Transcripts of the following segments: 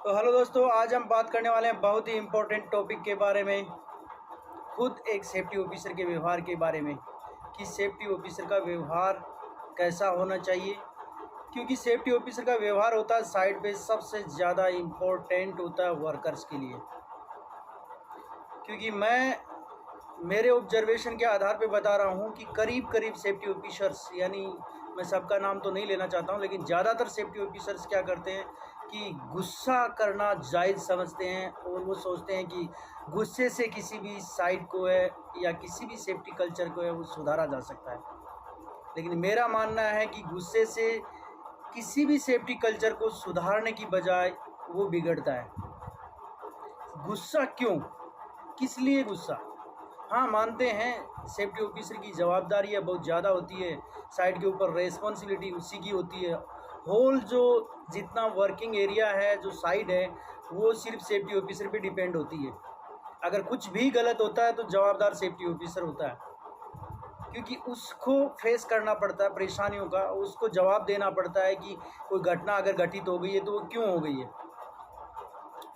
तो हेलो दोस्तों, आज हम बात करने वाले हैं बहुत ही इम्पोर्टेंट टॉपिक के बारे में। खुद एक सेफ्टी ऑफिसर के व्यवहार के बारे में कि सेफ्टी ऑफिसर का व्यवहार कैसा होना चाहिए। क्योंकि सेफ्टी ऑफिसर का व्यवहार होता है साइट पे सबसे ज़्यादा इम्पोर्टेंट होता है वर्कर्स के लिए। क्योंकि मैं मेरे ऑब्जर्वेशन के आधार पे बता रहा हूँ कि करीब करीब सेफ्टी ऑफिसर्स, यानी मैं सबका नाम तो नहीं लेना चाहता हूँ, लेकिन ज़्यादातर सेफ्टी ऑफिसर्स क्या करते हैं कि गुस्सा करना जायज़ समझते हैं और वो सोचते हैं कि गुस्से से किसी भी साइट को है या किसी भी सेफ्टी कल्चर को है वो सुधारा जा सकता है। लेकिन मेरा मानना है कि गुस्से से किसी भी सेफ्टी कल्चर को सुधारने की बजाय वो बिगड़ता है। गुस्सा क्यों, किस लिए गुस्सा? हाँ, मानते हैं सेफ्टी ऑफिसर की जवाबदारी है बहुत ज़्यादा होती है, साइट के ऊपर रेस्पॉन्सिबिलिटी उसी की होती है। होल जो जितना वर्किंग एरिया है, जो साइट है, वो सिर्फ सेफ्टी ऑफिसर पे डिपेंड होती है। अगर कुछ भी गलत होता है तो जवाबदार सेफ्टी ऑफिसर होता है, क्योंकि उसको फेस करना पड़ता है परेशानियों का, उसको जवाब देना पड़ता है कि कोई घटना अगर घटित हो गई है तो वो क्यों हो गई है,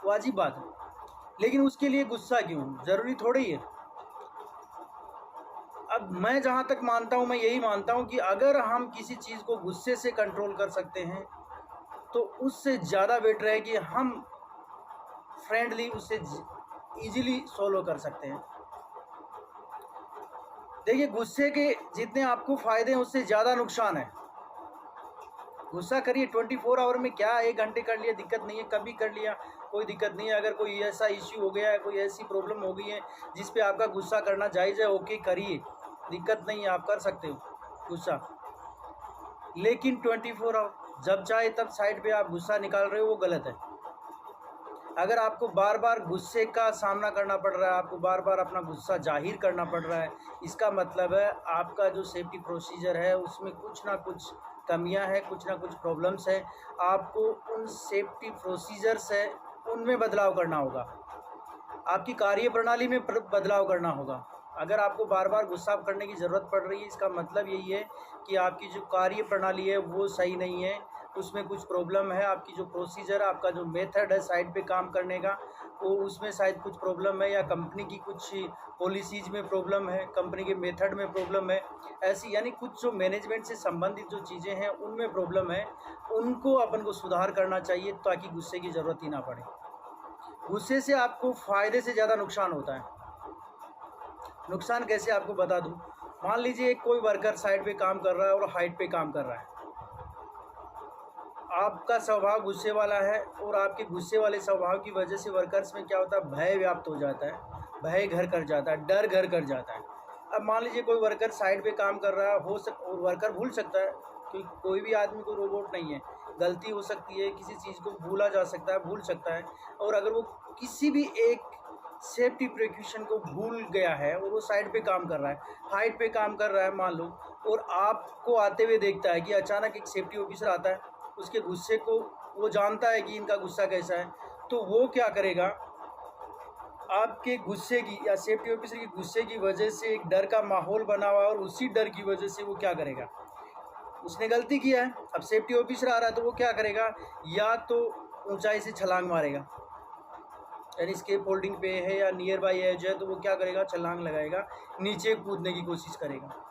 वाजिब बात है। लेकिन उसके लिए गुस्सा क्यों, ज़रूरी थोड़ी है। अब मैं जहाँ तक मानता हूँ, मैं यही मानता हूँ कि अगर हम किसी चीज़ को गुस्से से कंट्रोल कर सकते हैं तो उससे ज़्यादा बेटर है कि हम फ्रेंडली उससे ईजिली सॉल्व कर सकते हैं। देखिए, गुस्से के जितने आपको फ़ायदे हैं उससे ज़्यादा नुकसान है। गुस्सा करिए 24 आवर में, क्या 1 घंटे कर लिया दिक्कत नहीं है, कभी कर लिया कोई दिक्कत नहीं है। अगर कोई ऐसा इश्यू हो गया है, कोई ऐसी प्रॉब्लम हो गई है जिस पे आपका गुस्सा करना जायज़ है, ओके करिए, दिक्कत नहीं है, आप कर सकते हो गुस्सा। लेकिन 24 आवर जब चाहे तब साइड पे आप गुस्सा निकाल रहे हो, वो गलत है। अगर आपको बार बार गुस्से का सामना करना पड़ रहा है, आपको बार बार अपना गुस्सा जाहिर करना पड़ रहा है, इसका मतलब है आपका जो सेफ्टी प्रोसीजर है उसमें कुछ ना कुछ कमियां हैं, कुछ ना कुछ प्रॉब्लम्स हैं। आपको उन सेफ्टी प्रोसीजर्स है उनमें बदलाव करना होगा, आपकी कार्यप्रणाली में बदलाव करना होगा। अगर आपको बार बार गुस्सा करने की ज़रूरत पड़ रही है, इसका मतलब यही है कि आपकी जो कार्यप्रणाली है वो सही नहीं है, उसमें कुछ प्रॉब्लम है। आपकी जो प्रोसीजर है, आपका जो मेथड है साइट पे काम करने का, वो उसमें शायद कुछ प्रॉब्लम है, या कंपनी की कुछ पॉलिसीज़ में प्रॉब्लम है, कंपनी के मेथड में प्रॉब्लम है, ऐसी यानी कुछ जो मैनेजमेंट से संबंधित जो चीज़ें हैं उनमें प्रॉब्लम है। उनको अपन को सुधार करना चाहिए ताकि गुस्से की ज़रूरत ही ना पड़े। गुस्से से आपको फ़ायदे से ज़्यादा नुकसान होता है। नुकसान कैसे आपको बता दूं। मान लीजिए कोई वर्कर साइड पे काम कर रहा है और हाइट पे काम कर रहा है, आपका स्वभाव गुस्से वाला है और आपके गुस्से वाले स्वभाव की वजह से वर्कर्स में क्या होता है, भय व्याप्त हो जाता है, भय घर कर जाता है, डर घर कर जाता है। अब मान लीजिए कोई वर्कर साइड पे काम कर रहा है, और वर्कर भूल सकता है, क्योंकि कोई भी आदमी को रोबोट नहीं है, गलती हो सकती है, किसी चीज़ को भूला जा सकता है, भूल सकता है। और अगर वो किसी भी एक सेफ्टी प्रिकॉशन को भूल गया है और वो साइड पे काम कर रहा है, हाइट पे काम कर रहा है मान लो, और आपको आते हुए देखता है कि अचानक एक सेफ्टी ऑफिसर आता है, उसके गुस्से को वो जानता है कि इनका गुस्सा कैसा है, तो वो क्या करेगा, आपके गुस्से की या सेफ्टी ऑफिसर की गुस्से की वजह से एक डर का माहौल बना हुआ है और उसी डर की वजह से वो क्या करेगा, उसने गलती किया है, अब सेफ्टी ऑफिसर आ रहा है तो वो क्या करेगा, या तो ऊंचाई से छलांग मारेगा, यानी स्केप होल्डिंग पे है या नियर बाई एज है तो वो क्या करेगा, छलांग लगाएगा, नीचे कूदने की कोशिश करेगा।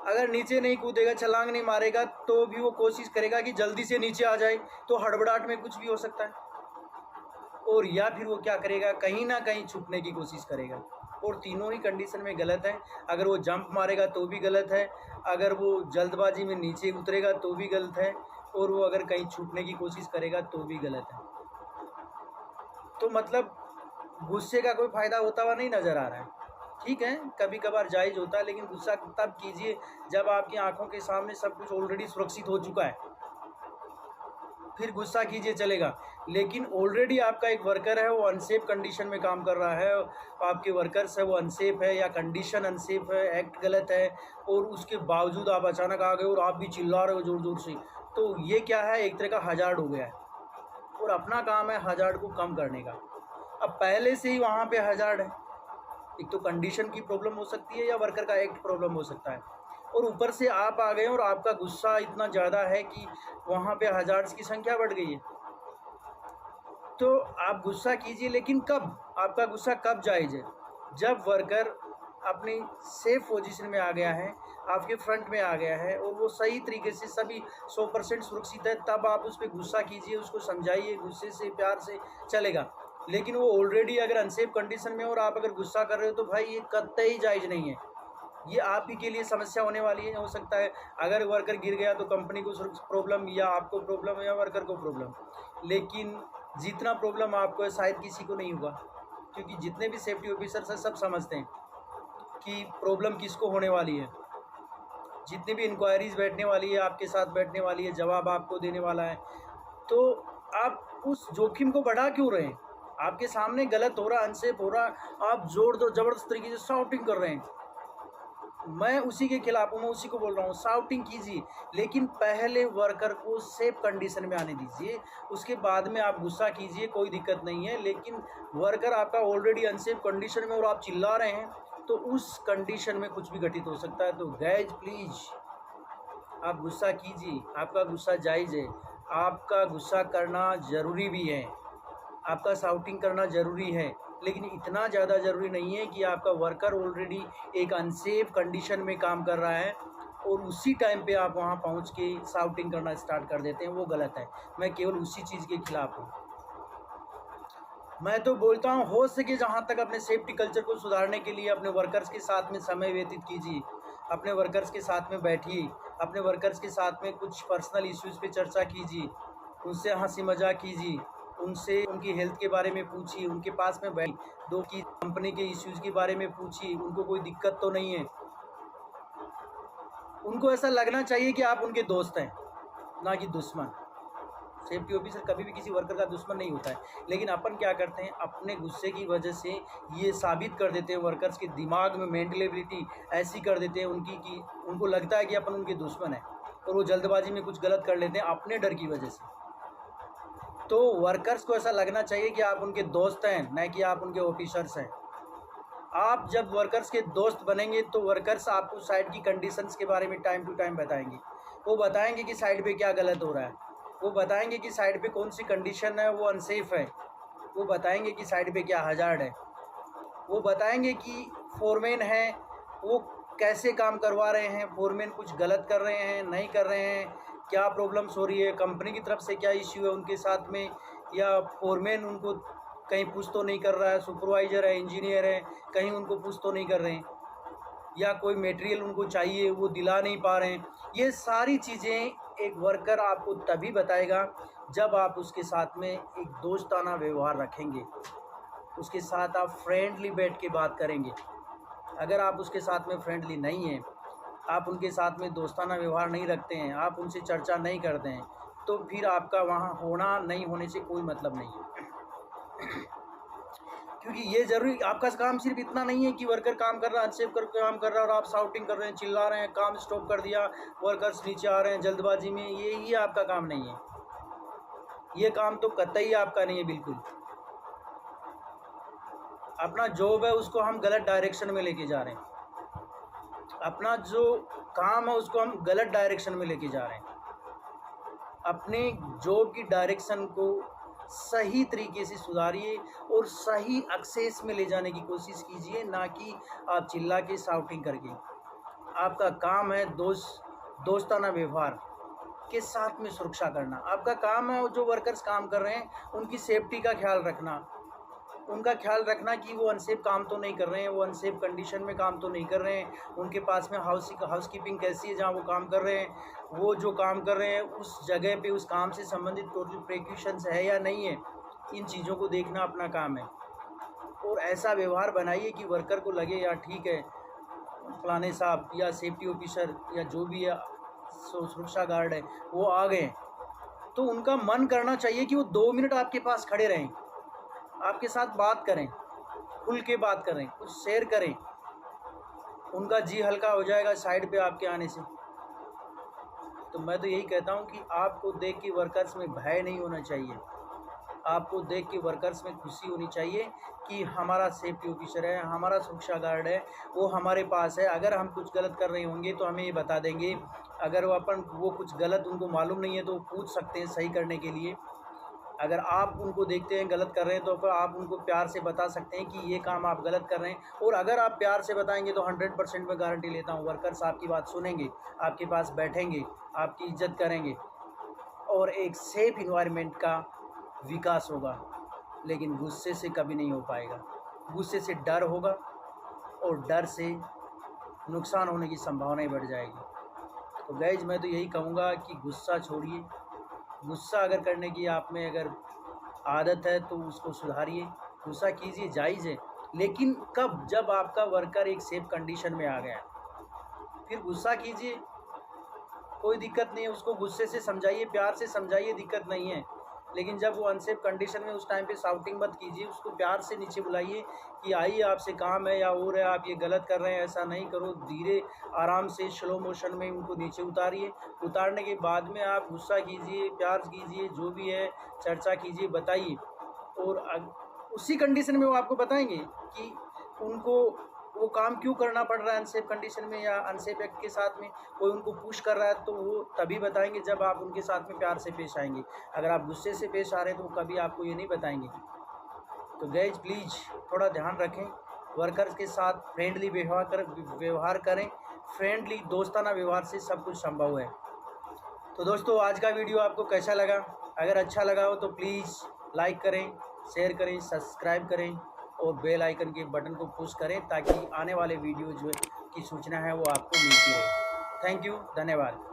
अगर नीचे नहीं कूदेगा, छलांग नहीं मारेगा, तो भी वो कोशिश करेगा कि जल्दी से नीचे आ जाए, तो हड़बड़ाहट में कुछ भी हो सकता है। और या फिर वो क्या करेगा, कहीं ना कहीं छुपने की कोशिश करेगा, और तीनों ही कंडीशन में गलत है। अगर वो जंप मारेगा तो भी गलत है, अगर वो जल्दबाजी में नीचे उतरेगा तो भी गलत है, और वो अगर कहीं छुपने की कोशिश करेगा तो भी गलत है। तो मतलब गुस्से का कोई फ़ायदा होता हुआ नहीं नज़र आ रहा है। ठीक है, कभी कभार जायज़ होता है, लेकिन गुस्सा तब कीजिए जब आपकी आंखों के सामने सब कुछ ऑलरेडी सुरक्षित हो चुका है, फिर गुस्सा कीजिए चलेगा। लेकिन ऑलरेडी आपका एक वर्कर है, वो अनसेफ कंडीशन में काम कर रहा है, आपके वर्कर्स है वो अनसेफ है या कंडीशन अनसेफ है, एक्ट गलत है, और उसके बावजूद आप अचानक आ गए और आप भी चिल्ला रहे हो ज़ोर ज़ोर से, तो ये क्या है, एक तरह का हज़ार्ड हो गया है, और अपना काम है हज़ार्ड को कम करने का। अब पहले से ही वहाँ पे हज़ार्ड है, एक तो कंडीशन की प्रॉब्लम हो सकती है या वर्कर का एक्ट प्रॉब्लम हो सकता है, और ऊपर से आप आ गए और आपका गुस्सा इतना ज़्यादा है कि वहाँ पे हज़ार्ड्स की संख्या बढ़ गई है। तो आप गुस्सा कीजिए, लेकिन कब? आपका गुस्सा कब जायज़ है? जब वर्कर अपनी सेफ पोजीशन में आ गया है, आपके फ्रंट में आ गया है और वो सही तरीके से सभी 100% सुरक्षित है, तब आप उस पे गुस्सा कीजिए, उसको समझाइए, गुस्से से, प्यार से चलेगा। लेकिन वो ऑलरेडी अगर अनसेफ कंडीशन में और आप अगर गुस्सा कर रहे हो तो भाई ये कतई जायज़ नहीं है। ये आप ही के लिए समस्या होने वाली है। हो सकता है अगर वर्कर गिर गया तो कंपनी को प्रॉब्लम, या आपको प्रॉब्लम, या वर्कर को प्रॉब्लम। लेकिन जितना प्रॉब्लम आपको है शायद किसी को नहीं होगा, क्योंकि जितने भी सेफ्टी ऑफिसर्स हैं सब समझते हैं कि प्रॉब्लम किसको होने वाली है। जितनी भी इंक्वायरीज़ बैठने वाली है, आपके साथ बैठने वाली है, जवाब आपको देने वाला है, तो आप उस जोखिम को बढ़ा क्यों रहे हैं? आपके सामने गलत हो रहा, अनसेफ हो रहा, आप जोर दो ज़बरदस्त तरीके से शाउटिंग कर रहे हैं। मैं उसी के खिलाफ हूँ, मैं उसी को बोल रहा हूँ, शाउटिंग कीजिए, लेकिन पहले वर्कर को सेफ कंडीशन में आने दीजिए, उसके बाद में आप गुस्सा कीजिए, कोई दिक्कत नहीं है। लेकिन वर्कर आपका ऑलरेडी अनसेफ कंडीशन में और आप चिल्ला रहे हैं, तो उस कंडीशन में कुछ भी घटित हो सकता है। तो गाइज प्लीज़ आप गुस्सा कीजिए, आपका गुस्सा जायज़ है, आपका गुस्सा करना ज़रूरी भी है, आपका शाउटिंग करना ज़रूरी है, लेकिन इतना ज़्यादा ज़रूरी नहीं है कि आपका वर्कर ऑलरेडी एक अनसेफ कंडीशन में काम कर रहा है और उसी टाइम पे आप वहाँ पहुँच के शाउटिंग करना स्टार्ट कर देते हैं, वो गलत है। मैं केवल उसी चीज़ के खिलाफ़ हूँ। मैं तो बोलता हूँ हो सके जहाँ तक अपने सेफ्टी कल्चर को सुधारने के लिए अपने वर्कर्स के साथ में समय व्यतीत कीजिए, अपने वर्कर्स के साथ में बैठिए, अपने वर्कर्स के साथ में कुछ पर्सनल इश्यूज़ पे चर्चा कीजिए, उनसे हंसी मजाक कीजिए, उनसे उनकी हेल्थ के बारे में पूछिए, उनके पास में बैठ दो की कंपनी के इश्यूज़ के बारे में पूछिए, उनको कोई दिक्कत तो नहीं है। उनको ऐसा लगना चाहिए कि आप उनके दोस्त हैं, ना कि दुश्मन। सेफ्टी ऑफिसर कभी भी किसी वर्कर का दुश्मन नहीं होता है, लेकिन अपन क्या करते हैं, अपने गुस्से की वजह से ये साबित कर देते हैं, वर्कर्स के दिमाग में मेंटल एबिलिटी ऐसी कर देते हैं उनकी कि उनको लगता है कि अपन उनके दुश्मन हैं, और वो जल्दबाजी में कुछ गलत कर लेते हैं अपने डर की वजह से। तो वर्कर्स को ऐसा लगना चाहिए कि आप उनके दोस्त हैं, न कि आप उनके ऑफिसर्स हैं। आप जब वर्कर्स के दोस्त बनेंगे तो वर्कर्स आपको साइट की कंडीशंस के बारे में टाइम टू टाइम बताएंगे। वो बताएंगे कि साइट पे क्या गलत हो रहा है, वो बताएंगे कि साइट पे कौन सी कंडीशन है वो अनसेफ है, वो बताएंगे कि साइट पे क्या हजार्ड है, वो बताएंगे कि फोरमैन है वो कैसे काम करवा रहे हैं, फोरमैन कुछ गलत कर रहे हैं, नहीं कर रहे हैं, क्या प्रॉब्लम्स हो रही है, कंपनी की तरफ से क्या इश्यू है उनके साथ में, या फोरमैन उनको कहीं पुश तो नहीं कर रहा है, सुपरवाइज़र है, इंजीनियर है, कहीं उनको पुश तो नहीं कर रहे हैं, या कोई मटेरियल उनको चाहिए वो दिला नहीं पा रहे हैं। ये सारी चीज़ें एक वर्कर आपको तभी बताएगा जब आप उसके साथ में एक दोस्ताना व्यवहार रखेंगे, उसके साथ आप फ्रेंडली बैठ के बात करेंगे। अगर आप उसके साथ में फ्रेंडली नहीं हैं, आप उनके साथ में दोस्ताना व्यवहार नहीं रखते हैं, आप उनसे चर्चा नहीं करते हैं, तो फिर आपका वहाँ होना नहीं होने से कोई मतलब नहीं है। क्योंकि ये ज़रूरी, आपका काम सिर्फ इतना नहीं है कि वर्कर काम कर रहा है, अनसेफ कर काम कर रहा है और आप शाउटिंग कर रहे हैं, चिल्ला रहे हैं, काम स्टॉप कर दिया, वर्कर्स नीचे आ रहे हैं जल्दबाजी में, ये आपका काम नहीं है। ये काम तो कतई आपका नहीं है बिल्कुल। अपना जॉब है उसको हम गलत डायरेक्शन में लेके जा रहे हैं, अपना जो काम है उसको हम गलत डायरेक्शन में लेके जा रहे हैं। अपने जॉब की डायरेक्शन को सही तरीके से सुधारिए और सही एक्सेस में ले जाने की कोशिश कीजिए, ना कि आप चिल्ला के शाउटिंग करके। आपका काम है दोस्ताना व्यवहार के साथ में सुरक्षा करना। आपका काम है जो वर्कर्स काम कर रहे हैं उनकी सेफ्टी का ख्याल रखना, उनका ख्याल रखना कि वो अनसेफ काम तो नहीं कर रहे हैं, वो अनसेफ कंडीशन में काम तो नहीं कर रहे हैं, उनके पास में हाउसकीपिंग कैसी है जहाँ वो काम कर रहे हैं, वो जो काम कर रहे हैं उस जगह पे उस काम से संबंधित टोटल प्रिकॉशंस है या नहीं है, इन चीज़ों को देखना अपना काम है। और ऐसा व्यवहार बनाइए कि वर्कर को लगे यार ठीक है, फलाने साहब या सेफ्टी ऑफिसर या जो भी है सुरक्षा गार्ड है वो आ गए, तो उनका मन करना चाहिए कि वो 2 मिनट आपके पास खड़े रहें, आपके साथ बात करें, खुल के बात करें, कुछ शेयर करें। उनका जी हल्का हो जाएगा साइड पे आपके आने से। तो मैं तो यही कहता हूँ कि आपको देख के वर्कर्स में भय नहीं होना चाहिए, आपको देख के वर्कर्स में खुशी होनी चाहिए कि हमारा सेफ्टी ऑफिसर है, हमारा सुरक्षा गार्ड है, वो हमारे पास है। अगर हम कुछ गलत कर रहे होंगे तो हमें ये बता देंगे, अगर वो कुछ गलत उनको मालूम नहीं है तो वो पूछ सकते हैं सही करने के लिए। अगर आप उनको देखते हैं गलत कर रहे हैं तो फिर आप उनको प्यार से बता सकते हैं कि ये काम आप गलत कर रहे हैं। और अगर आप प्यार से बताएंगे तो 100% मैं गारंटी लेता हूँ वर्कर्स आपकी बात सुनेंगे, आपके पास बैठेंगे, आपकी इज्जत करेंगे और एक सेफ इन्वायरमेंट का विकास होगा। लेकिन गुस्से से कभी नहीं हो पाएगा। गुस्से से डर होगा और डर से नुकसान होने की संभावना ही बढ़ जाएगी। तो गाइज मैं तो यही कहूँगा कि गुस्सा छोड़िए। गुस्सा अगर करने की आप में अगर आदत है तो उसको सुधारिए। गुस्सा कीजिए, जायज़ है, लेकिन कब? जब आपका वर्कर एक सेफ कंडीशन में आ गया फिर गुस्सा कीजिए, कोई दिक्कत नहीं है। उसको गुस्से से समझाइए, प्यार से समझाइए, दिक्कत नहीं है। लेकिन जब वो अनसेफ कंडीशन में उस टाइम पे शाउटिंग मत कीजिए, उसको प्यार से नीचे बुलाइए कि आइए आपसे काम है या और है, आप ये गलत कर रहे हैं, ऐसा नहीं करो। धीरे आराम से स्लो मोशन में उनको नीचे उतारिए। उतारने के बाद में आप गुस्सा कीजिए, प्यार कीजिए, जो भी है चर्चा कीजिए, बताइए। और उसी कंडीशन में वो आपको बताएंगे कि उनको वो काम क्यों करना पड़ रहा है अनसेफ कंडीशन में या अनसेफ एक्ट के साथ में। कोई उनको पुश कर रहा है तो वो तभी बताएंगे जब आप उनके साथ में प्यार से पेश आएंगे। अगर आप गुस्से से पेश आ रहे हैं तो वो कभी आपको ये नहीं बताएंगे। तो गाइज प्लीज़ थोड़ा ध्यान रखें, वर्कर्स के साथ फ्रेंडली व्यवहार करें। फ्रेंडली दोस्ताना व्यवहार से सब कुछ संभव है। तो दोस्तों आज का वीडियो आपको कैसा लगा? अगर अच्छा लगा हो तो प्लीज़ लाइक करें, शेयर करें, सब्सक्राइब करें और बेल आइकन के बटन को पुश करें ताकि आने वाले वीडियो जो की सूचना है वो आपको मिलती रहे। थैंक यू, धन्यवाद।